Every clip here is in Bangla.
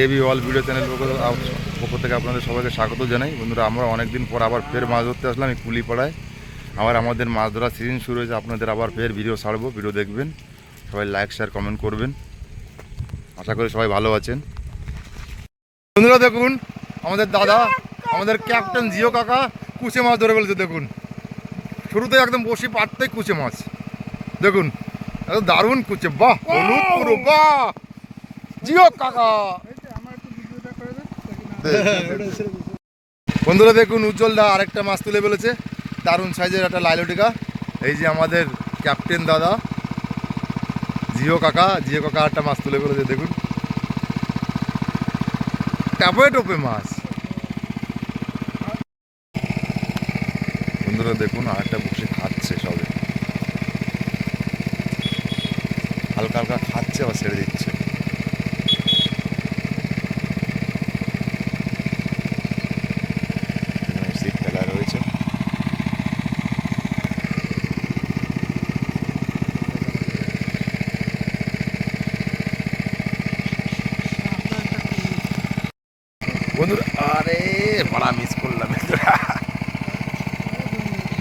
এবি অল ভিডিও চ্যানেল পক্ষ থেকে আপনাদের সবাইকে স্বাগত জানাই। বন্ধুরা, আমরা অনেকদিন পর আবার ফের মাছ ধরতে আসলাম এই কুলিপাড়ায়। আবার আমাদের মাছ ধরার সিজন শুরু হয়েছে। আপনাদের আবার ফের ভিডিও ছাড়বো, ভিডিও দেখবেন, সবাই লাইক শেয়ার কমেন্ট করবেন। আশা করি সবাই ভালো আছেন। বন্ধুরা দেখুন, আমাদের দাদা, আমাদের ক্যাপ্টেন জিও কাকা কুচে মাছ ধরে ফেলেছে। দেখুন, শুরুতে একদম বসি পাততেই কুচে মাছ। দেখুন, দারুণ কুচে, বাহ হলুদ পুরো, বাহ জিও কাকা। বন্ধুরা দেখুন, উজ্জ্বল দা আরেকটা মাছ তুলে ফেলেছে, দারুণ সাইজের একটা লাইলটিকা। এই যে আমাদের ক্যাপ্টেন দাদা জিও কাকা একটা মাছ তুলে ফেলেছে। দেখুন, টাপে টোপে মাছ। বন্ধুরা দেখুন, আরেকটা বসে খাচ্ছে, সবে হালকা হালকা খাচ্ছে, আবার ছেড়ে দিচ্ছে। সিট ফেলা রয়েছে। বন্ধুরা, আরে ভাড়া মিস করলাম।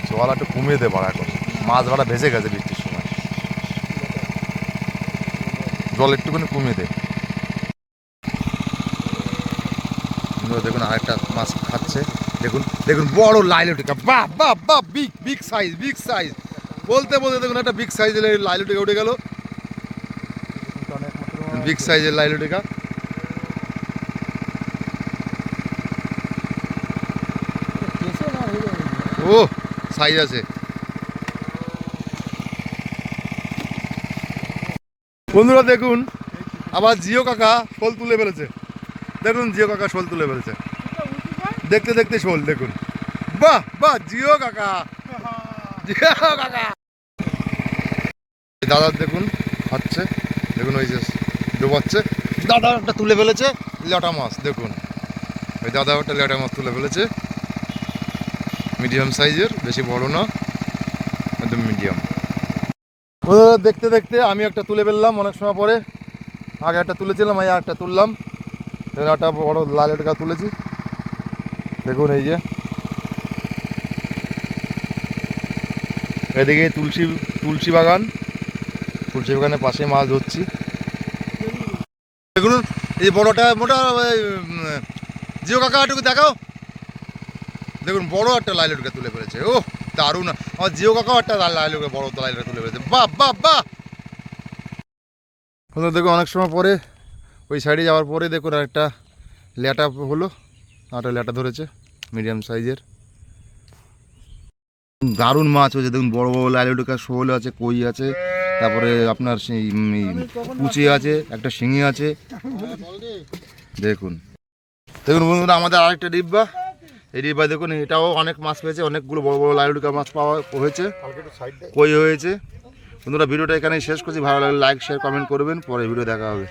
জল একটু কমিয়ে দে ভাড়া, এখন মাছ ভাড়া ভেসে গেছে বৃষ্টির সময়, জল একটুখানি কমিয়ে দে। দেখুন আরেকটা মাছ খাচ্ছে। দেখুন দেখুন, বড় লাইলটিকা, বাহ বাহ বাহ, big big size, big size. বলতে বলতে দেখুন একটা বিগ সাইজের লাইলটিকা উঠে গেল, বিগ সাইজের লাইলটিকা। ও সাইজ আছে। বন্ধুরা দেখুন, আবার জিও কাকা শোল তুলে ফেলেছে। দেখুন, জিও কাকা শোল তুলে ফেলেছে, দেখতে দেখতে শোল। দেখুন, বাহ বাহ, জিও কাকা, জিও কাকা। দাদা দেখুন খাচ্ছে, দেখুন ওই যে ডোবাচ্ছে। দাদা একটা তুলে ফেলেছে ল্যাটা মাছ। দেখুন, ওই দাদা একটা ল্যাটা মাছ তুলে ফেলেছে, মিডিয়াম সাইজের, বেশি বড় না, একদম মিডিয়াম। দেখতে দেখতে আমি একটা তুলে ফেললাম অনেক সময় পরে। আগে একটা তুলেছিলাম, এই একটা তুললাম, একটা বড় লাল টাকা তুলেছি। দেখুন এই যে এদিকে তুলসী বাগানের পাশে মাছ ধরছি। দেখুন এই যে বড়টা মোটা জিও কাকা একটু দেখাও। দেখুন, বড় একটা লাইলটিকা তুলে ফেলেছে। ও দারুণ, আমার জিও কাকাও একটা লাইলটিকা, বড় লাইলটিকা তুলে ফেলেছে। বাহ বাহ বাহ। দেখুন অনেক সময় পরে ওই সাইডে যাওয়ার পরে দেখুন একটা ল্যাটা হলো, একটা ল্যাটা ধরেছে মিডিয়াম সাইজের, দারুণ মাছ হয়েছে। দেখুন বড় বড় লাইলটিকা, শোল আছে, কই আছে, তারপরে আপনার সেই কুচি আছে, একটা শিঙি আছে। দেখুন দেখুন বন্ধুরা, আমাদের আরেকটা ডিব্বা, এই ডিব্বা দেখুন, এটাও অনেক মাছ পেয়েছে, অনেকগুলো বড় বড় লাইলটিকা মাছ পাওয়া হয়েছে, কই হয়েছে। বন্ধুরা ভিডিওটা এখানেই শেষ করছি। ভালো লাগলে লাইক শেয়ার কমেন্ট করবেন, পরে ভিডিও দেখা হবে।